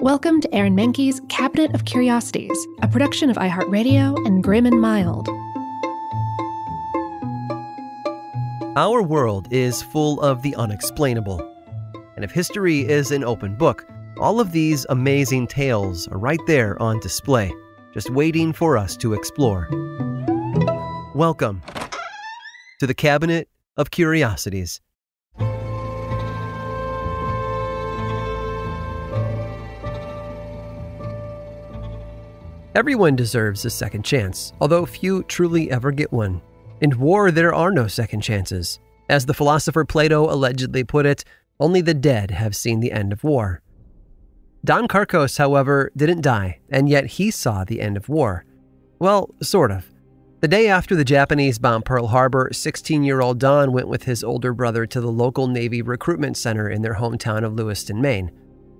Welcome to Aaron Mahnke's Cabinet of Curiosities, a production of iHeartRadio and Grim and Mild. Our world is full of the unexplainable. And if history is an open book, all of these amazing tales are right there on display, just waiting for us to explore. Welcome to the Cabinet of Curiosities. Everyone deserves a second chance, although few truly ever get one. In war, there are no second chances. As the philosopher Plato allegedly put it, only the dead have seen the end of war. Don Carcos, however, didn't die, and yet he saw the end of war. Well, sort of. The day after the Japanese bombed Pearl Harbor, 16-year-old Don went with his older brother to the local Navy recruitment center in their hometown of Lewiston, Maine.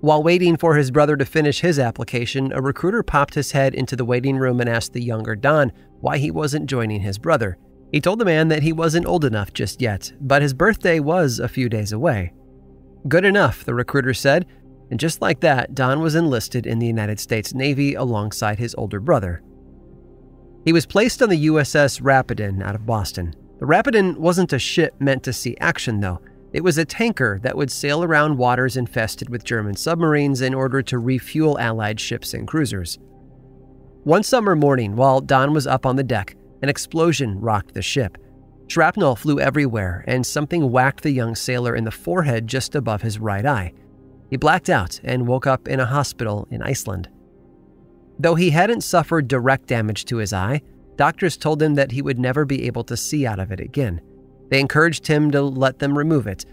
While waiting for his brother to finish his application, a recruiter popped his head into the waiting room and asked the younger Don why he wasn't joining his brother. He told the man that he wasn't old enough just yet, but his birthday was a few days away. Good enough, the recruiter said, and just like that, Don was enlisted in the United States Navy alongside his older brother. He was placed on the USS Rapidan out of Boston. The Rapidan wasn't a ship meant to see action, though. It was a tanker that would sail around waters infested with German submarines in order to refuel Allied ships and cruisers. One summer morning, while Don was up on the deck, an explosion rocked the ship. Shrapnel flew everywhere, and something whacked the young sailor in the forehead just above his right eye. He blacked out and woke up in a hospital in Iceland. Though he hadn't suffered direct damage to his eye, doctors told him that he would never be able to see out of it again. They encouraged him to let them remove it.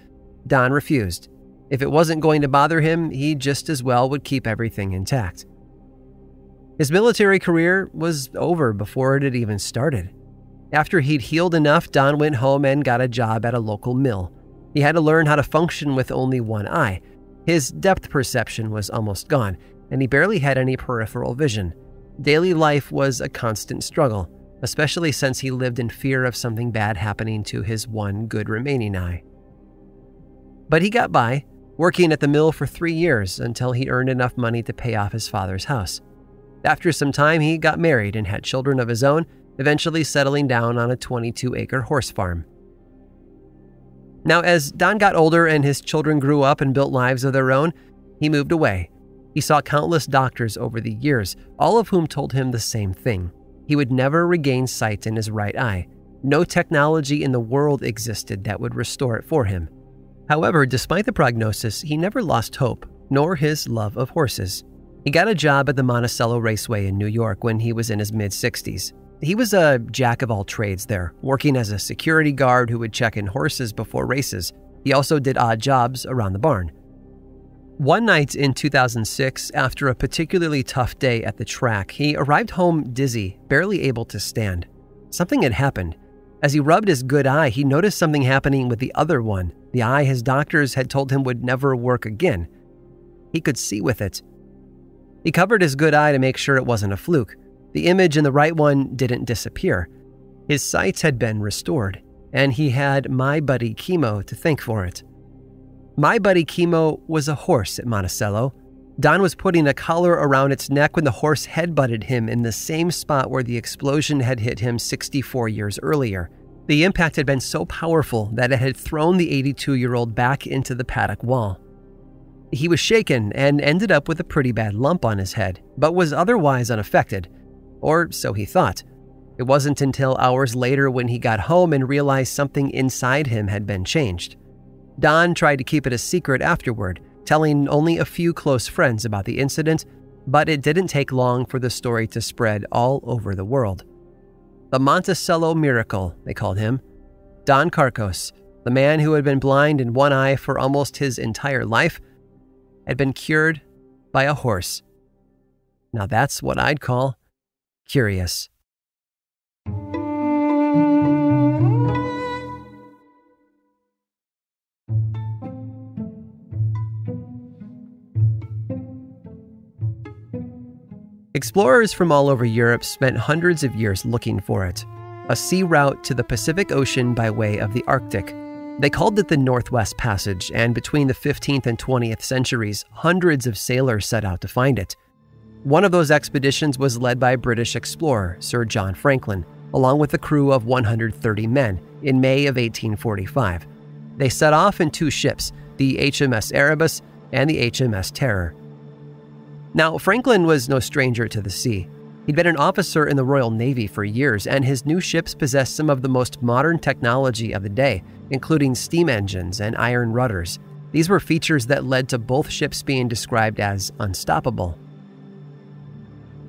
Don refused. If it wasn't going to bother him, he just as well would keep everything intact. His military career was over before it had even started. After he'd healed enough, Don went home and got a job at a local mill. He had to learn how to function with only one eye. His depth perception was almost gone, and he barely had any peripheral vision. Daily life was a constant struggle, especially since he lived in fear of something bad happening to his one good remaining eye. But he got by, working at the mill for 3 years until he earned enough money to pay off his father's house. After some time, he got married and had children of his own, eventually settling down on a 22-acre horse farm. Now, as Don got older and his children grew up and built lives of their own, he moved away. He saw countless doctors over the years, all of whom told him the same thing. He would never regain sight in his right eye. No technology in the world existed that would restore it for him. However, despite the prognosis, he never lost hope, nor his love of horses. He got a job at the Monticello Raceway in New York when he was in his mid-60s. He was a jack of all trades there, working as a security guard who would check in horses before races. He also did odd jobs around the barn. One night in 2006, after a particularly tough day at the track, he arrived home dizzy, barely able to stand. Something had happened. As he rubbed his good eye, he noticed something happening with the other one, the eye his doctors had told him would never work again. He could see with it. He covered his good eye to make sure it wasn't a fluke. The image in the right one didn't disappear. His sight had been restored, and he had My Buddy Chemo to thank for it. My Buddy Chemo was a horse at Monticello. Don was putting a collar around its neck when the horse headbutted him in the same spot where the explosion had hit him 64 years earlier. The impact had been so powerful that it had thrown the 82-year-old back into the paddock wall. He was shaken and ended up with a pretty bad lump on his head, but was otherwise unaffected. Or so he thought. It wasn't until hours later when he got home and realized something inside him had been changed. Don tried to keep it a secret afterward, telling only a few close friends about the incident, but it didn't take long for the story to spread all over the world. The Monticello Miracle, they called him. Don Carcos, the man who had been blind in one eye for almost his entire life, had been cured by a horse. Now that's what I'd call curious. Explorers from all over Europe spent hundreds of years looking for it, a sea route to the Pacific Ocean by way of the Arctic. They called it the Northwest Passage, and between the 15th and 20th centuries, hundreds of sailors set out to find it. One of those expeditions was led by British explorer Sir John Franklin, along with a crew of 130 men, in May of 1845. They set off in 2 ships, the HMS Erebus and the HMS Terror. Now, Franklin was no stranger to the sea. He'd been an officer in the Royal Navy for years, and his new ships possessed some of the most modern technology of the day, including steam engines and iron rudders. These were features that led to both ships being described as unstoppable.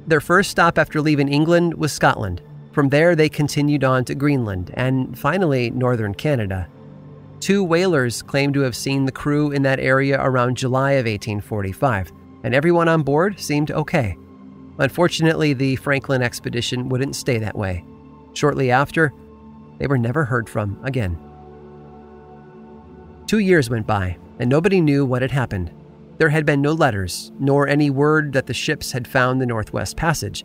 Their first stop after leaving England was Scotland. From there, they continued on to Greenland and finally northern Canada. 2 whalers claimed to have seen the crew in that area around July of 1845, and everyone on board seemed okay. Unfortunately, the Franklin expedition wouldn't stay that way. Shortly after, they were never heard from again. 2 years went by, and nobody knew what had happened. There had been no letters, nor any word that the ships had found the Northwest Passage.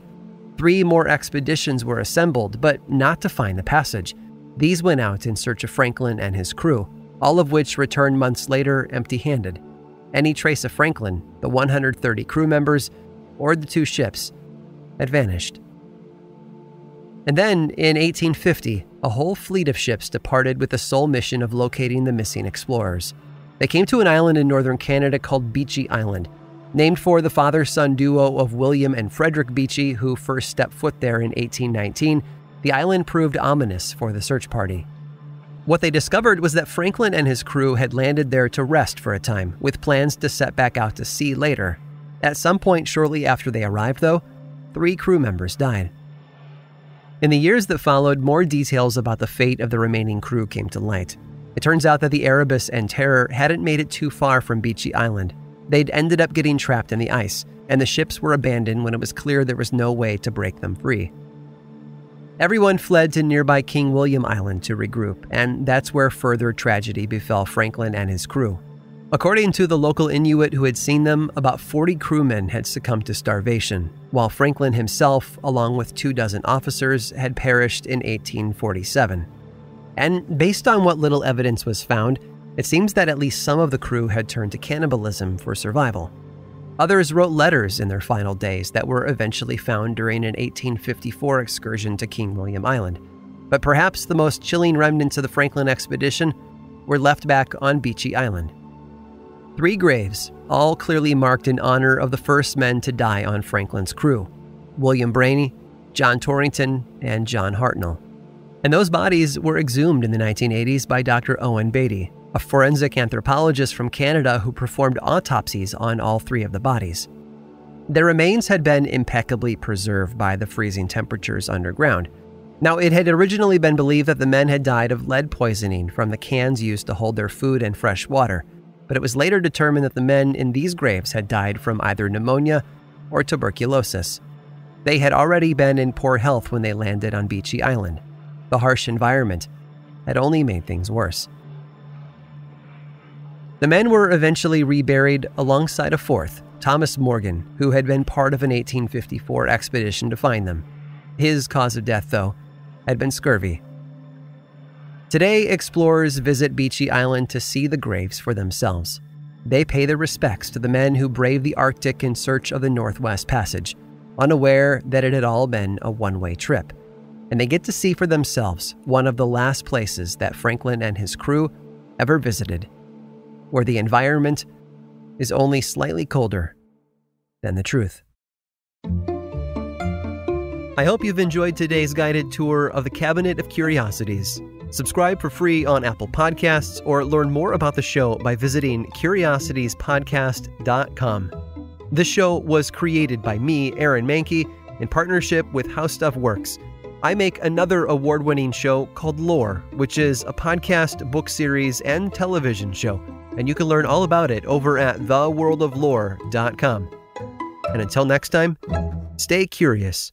3 more expeditions were assembled, but not to find the passage. These went out in search of Franklin and his crew, all of which returned months later empty-handed. Any trace of Franklin, the 130 crew members, or the 2 ships had vanished. And then, in 1850, a whole fleet of ships departed with the sole mission of locating the missing explorers. They came to an island in northern Canada called Beechey Island. Named for the father-son duo of William and Frederick Beechey, who first stepped foot there in 1819, the island proved ominous for the search party. What they discovered was that Franklin and his crew had landed there to rest for a time, with plans to set back out to sea later. At some point shortly after they arrived, though, 3 crew members died. In the years that followed, more details about the fate of the remaining crew came to light. It turns out that the Erebus and Terror hadn't made it too far from Beechey Island. They'd ended up getting trapped in the ice, and the ships were abandoned when it was clear there was no way to break them free. Everyone fled to nearby King William Island to regroup, and that's where further tragedy befell Franklin and his crew. According to the local Inuit who had seen them, about 40 crewmen had succumbed to starvation, while Franklin himself, along with 24 officers, had perished in 1847. And based on what little evidence was found, it seems that at least some of the crew had turned to cannibalism for survival. Others wrote letters in their final days that were eventually found during an 1854 excursion to King William Island. But perhaps the most chilling remnants of the Franklin expedition were left back on Beechey Island. 3 graves, all clearly marked in honor of the first men to die on Franklin's crew: William Brainey, John Torrington, and John Hartnell. And those bodies were exhumed in the 1980s by Dr. Owen Beatty, a forensic anthropologist from Canada who performed autopsies on all 3 of the bodies. Their remains had been impeccably preserved by the freezing temperatures underground. Now, it had originally been believed that the men had died of lead poisoning from the cans used to hold their food and fresh water, but it was later determined that the men in these graves had died from either pneumonia or tuberculosis. They had already been in poor health when they landed on Beechey Island. The harsh environment had only made things worse. The men were eventually reburied alongside a 4th, Thomas Morgan, who had been part of an 1854 expedition to find them. His cause of death, though, had been scurvy. Today, explorers visit Beechey Island to see the graves for themselves. They pay their respects to the men who braved the Arctic in search of the Northwest Passage, unaware that it had all been a one-way trip. And they get to see for themselves one of the last places that Franklin and his crew ever visited, where the environment is only slightly colder than the truth. I hope you've enjoyed today's guided tour of the Cabinet of Curiosities. Subscribe for free on Apple Podcasts or learn more about the show by visiting curiositiespodcast.com. This show was created by me, Aaron Mahnke, in partnership with How Stuff Works. I make another award-winning show called Lore, which is a podcast, book series, and television show, and you can learn all about it over at theworldoflore.com. And until next time, stay curious.